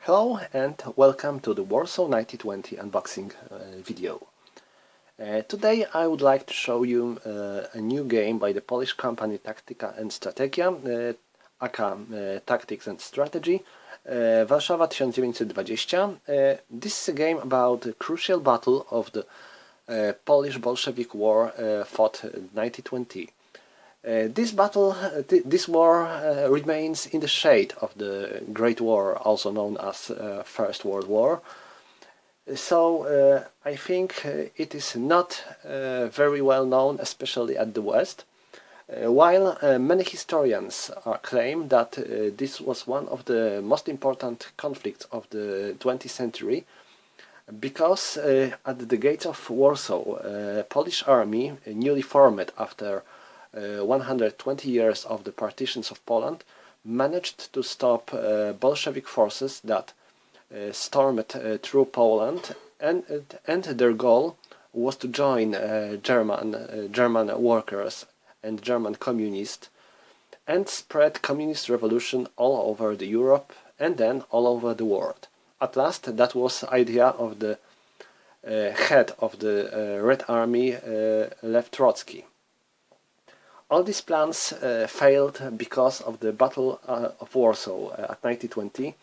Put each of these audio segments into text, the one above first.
Hello and welcome to the Warsaw 1920 unboxing video. Today I would like to show you a new game by the Polish company Taktyka and Strategia, aka Tactics and Strategy, Warszawa 1920. This is a game about a crucial battle of the Polish Bolshevik War fought in 1920. This war remains in the shade of the Great War, also known as First World War. So I think it is not very well known, especially at the West. While many historians claim that this was one of the most important conflicts of the 20th century, because at the gates of Warsaw, Polish army, newly formed after 120 years of the partitions of Poland, managed to stop Bolshevik forces that stormed through Poland, and their goal was to join German workers and German communists and spread communist revolution all over the Europe and then all over the world. At last, that was the idea of the head of the Red Army, Lev Trotsky. All these plans failed because of the Battle of Warsaw at 1920,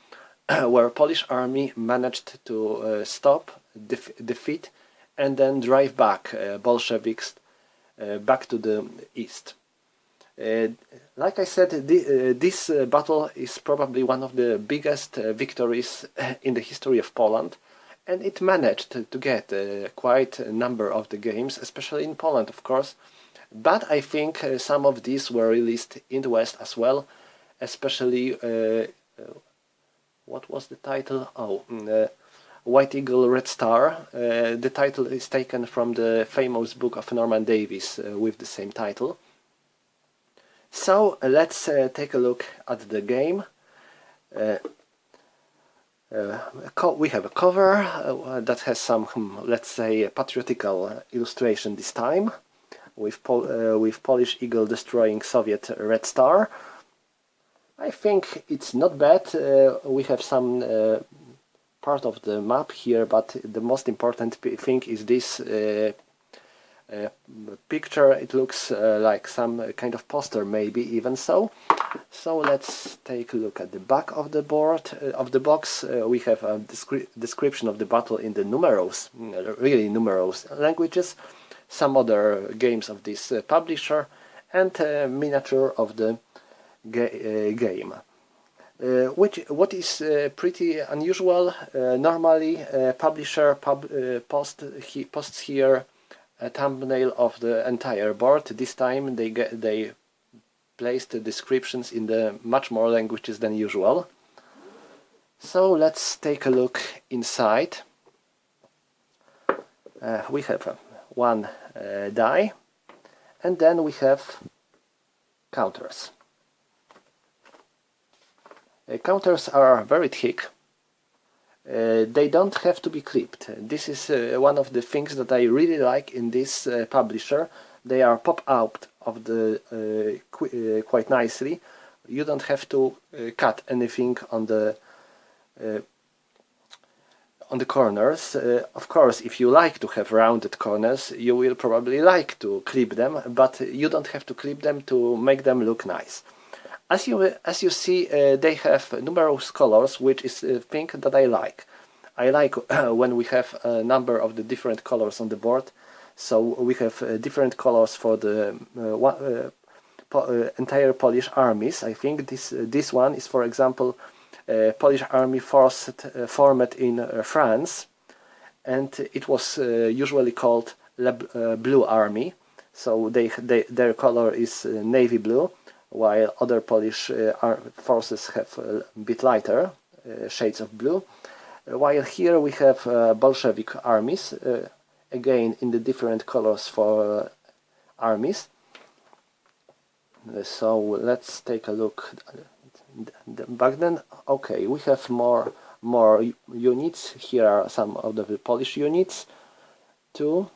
where Polish army managed to stop, defeat, and then drive back Bolsheviks back to the east. Like I said, this battle is probably one of the biggest victories in the history of Poland, and it managed to get quite a number of the games, especially in Poland, of course. But I think some of these were released in the West as well, especially, what was the title? White Eagle, Red Star. The title is taken from the famous book of Norman Davies with the same title. So let's take a look at the game. We have a cover that has some, let's say, patriotical illustration this time, with Polish Eagle destroying Soviet Red Star. I think it's not bad. We have some part of the map here, but the most important thing is this picture. It looks like some kind of poster, maybe even so. So let's take a look at the back of the board, of the box. We have a description of the battle in the numerous, really numerous languages, some other games of this publisher, and a miniature of the game. What is pretty unusual, normally publisher posts here a thumbnail of the entire board. This time they placed descriptions in the much more languages than usual. So let's take a look inside. We have one die, and then we have counters. Counters are very thick. They don't have to be clipped. This is one of the things that I really like in this publisher. They are pop out of the quite nicely. You don't have to cut anything on the corners. Of course, if you like to have rounded corners, you will probably like to clip them, but you don't have to clip them to make them look nice. As you see, they have numerous colors, which is a thing that I like. I like when we have a number of the different colors on the board. So we have different colors for the entire Polish armies. I think this one is, for example, Polish army formed in France, and it was usually called Blue Army. So their color is navy blue, while other Polish forces have a bit lighter shades of blue. While here we have Bolshevik armies, again in the different colors for armies. So let's take a look. Back then, okay, we have more units. Here are some of the Polish units too,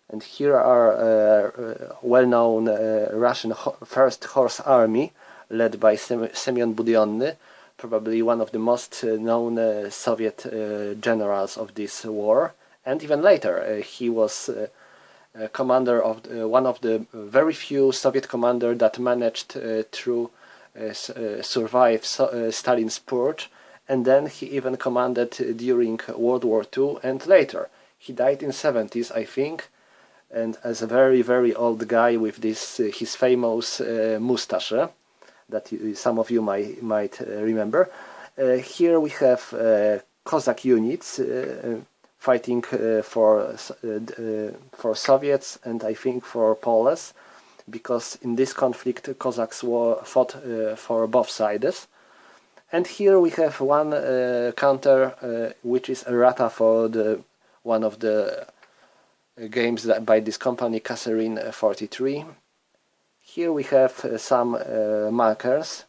and here are well-known Russian First Horse Army led by Semyon Budionny, probably one of the most known Soviet generals of this war, and even later he was commander of one of the very few Soviet commanders that managed to survive Stalin's purge, and then he even commanded during World War II and later. He died in 70s, I think, and as a very, very old guy with this his famous mustache that some of you might remember. Here we have Cossack units fighting for Soviets and I think for Poles, because in this conflict Cossacks fought for both sides. And here we have one counter which is errata for one of the games that by this company, Kasserine 43. Here we have some markers.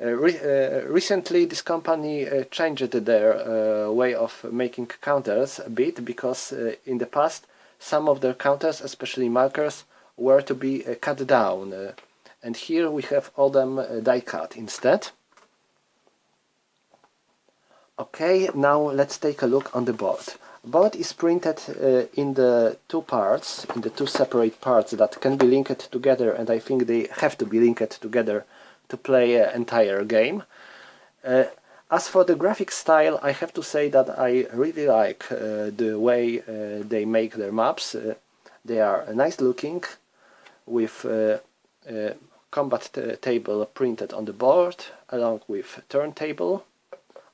Recently this company changed their way of making counters a bit, because in the past some of their counters, especially markers, were to be cut down, and here we have all them die cut instead. Okay, now let's take a look on the board. Board is printed in the two parts, in the two separate parts that can be linked together, and I think they have to be linked together to play an entire game. As for the graphic style, I have to say that I really like the way they make their maps. They are nice looking, with combat table printed on the board, along with turntable.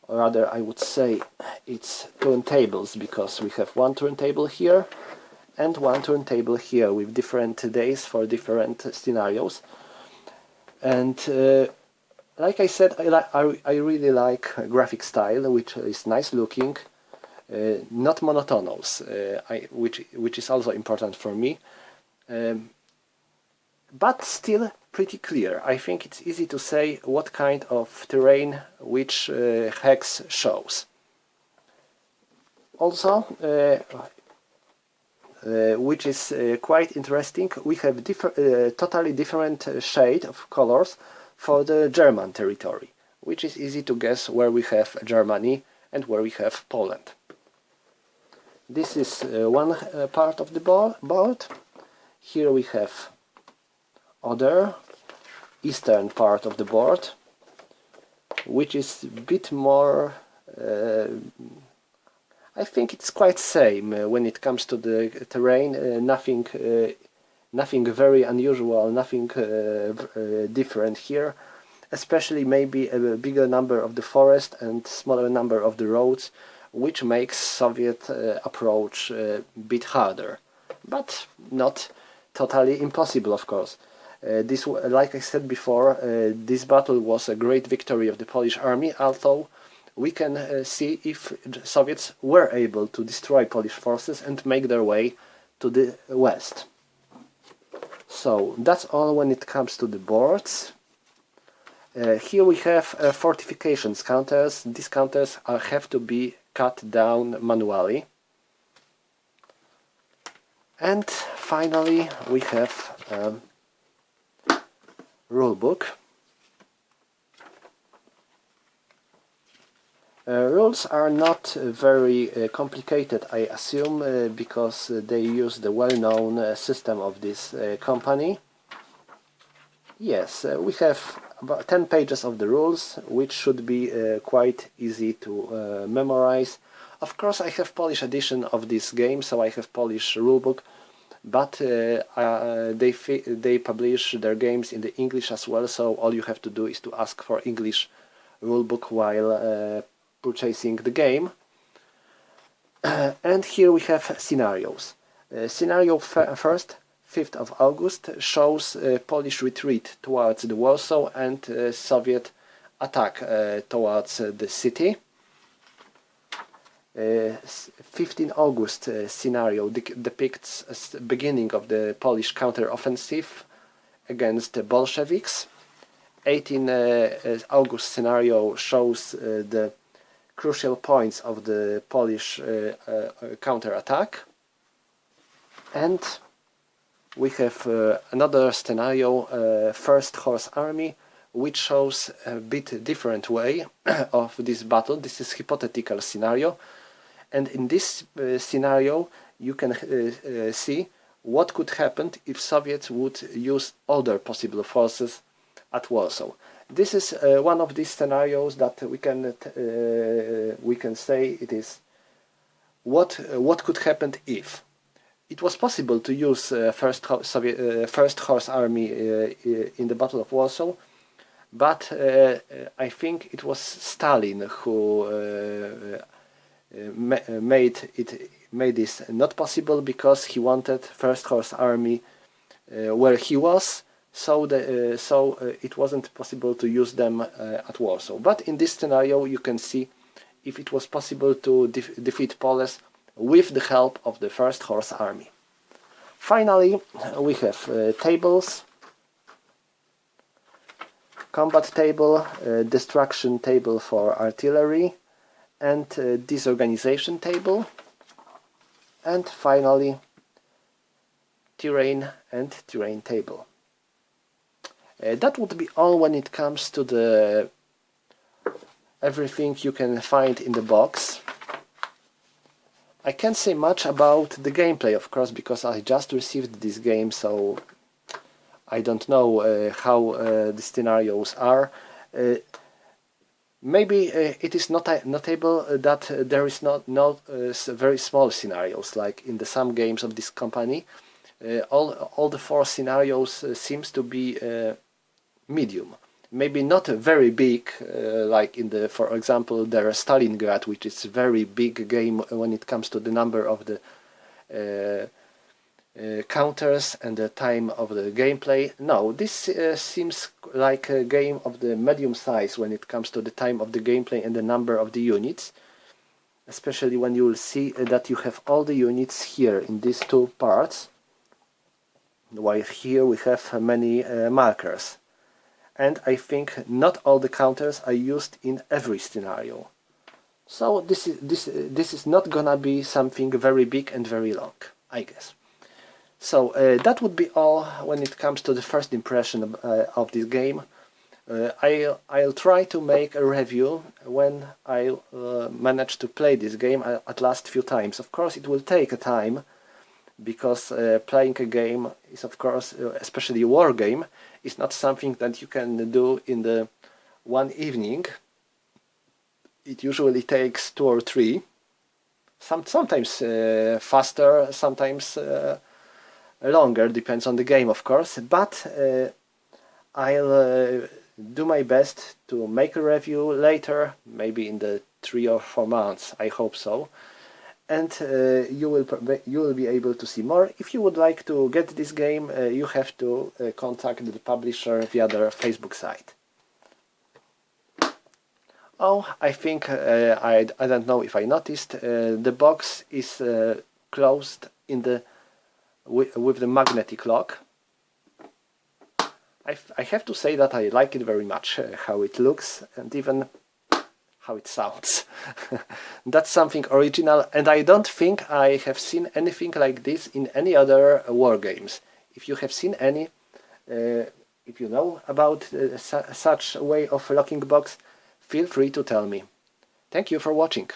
Or rather, I would say it's turntables, because we have one turntable here and one turntable here with different days for different scenarios. And like I said, I really like graphic style, which is nice looking, not monotonous, which is also important for me, but still pretty clear. I think it's easy to say what kind of terrain which hex shows. Also, which is quite interesting, we have totally different shade of colors for the German territory, which is easy to guess where we have Germany and where we have Poland. This is one part of the board. Here we have other eastern part of the board, which is a bit more I think it's quite same when it comes to the terrain. Nothing very unusual, nothing different here, especially maybe a bigger number of the forest and smaller number of the roads, which makes Soviet approach a bit harder, but not totally impossible, of course. This, like I said before, this battle was a great victory of the Polish army, although we can see if the Soviets were able to destroy Polish forces and make their way to the west. So that's all when it comes to the boards. Here we have fortifications counters. These counters have to be cut down manually. And finally we have rulebook. Rules are not very complicated, I assume, because they use the well-known system of this company. Yes, we have about 10 pages of the rules, which should be quite easy to memorize. Of course, I have Polish edition of this game, so I have Polish rulebook, but they publish their games in the English as well, so all you have to do is to ask for English rulebook while purchasing the game. And here we have scenarios. Scenario first, 5th of August, shows Polish retreat towards the Warsaw and Soviet attack towards the city. 15 August scenario depicts the beginning of the Polish counter-offensive against the Bolsheviks. 18 August scenario shows the crucial points of the Polish counter-attack. And we have another scenario, First Horse Army, which shows a bit different way of this battle. This is hypothetical scenario, and in this scenario you can see what could happen if Soviets would use all their possible forces at Warsaw. This is one of these scenarios that we can say it is what could happen if it was possible to use First Horse Army in the Battle of Warsaw, but I think it was Stalin who made this not possible, because he wanted First Horse Army where he was, so it wasn't possible to use them at Warsaw. But in this scenario you can see if it was possible to defeat Poles with the help of the First Horse Army. Finally, we have tables, combat table, destruction table for artillery, and disorganization table, and finally terrain and terrain table. That would be all when it comes to the everything you can find in the box. I can't say much about the gameplay, of course, because I just received this game, so I don't know how the scenarios are. Maybe it is notable that there is not very small scenarios like in the some games of this company. All the 4 scenarios seems to be medium. Maybe not very big, like in the, for example, there is Stalingrad, which is a very big game when it comes to the number of the counters and the time of the gameplay. No, this seems like a game of the medium size when it comes to the time of the gameplay and the number of the units, especially when you will see that you have all the units here in these 2 parts, while here we have many markers. And I think not all the counters are used in every scenario. So this is not gonna be something very big and very long, I guess. So that would be all when it comes to the first impression of this game. I'll try to make a review when I manage to play this game at last few times. Of course it will take a time, because playing a game is, of course, especially a war game, is not something that you can do in the one evening. It usually takes 2 or 3, sometimes faster, sometimes longer, depends on the game, of course, but I'll do my best to make a review later, maybe in the 3 or 4 months, I hope so. And you will be able to see more. If you would like to get this game, you have to contact the publisher via their Facebook site. Oh, I think I don't know if I noticed, the box is closed in the with the magnetic lock. I have to say that I like it very much, how it looks and even how it sounds. That's something original, and I don't think I have seen anything like this in any other war games. If you have seen any, if you know about such a way of locking box, feel free to tell me. Thank you for watching.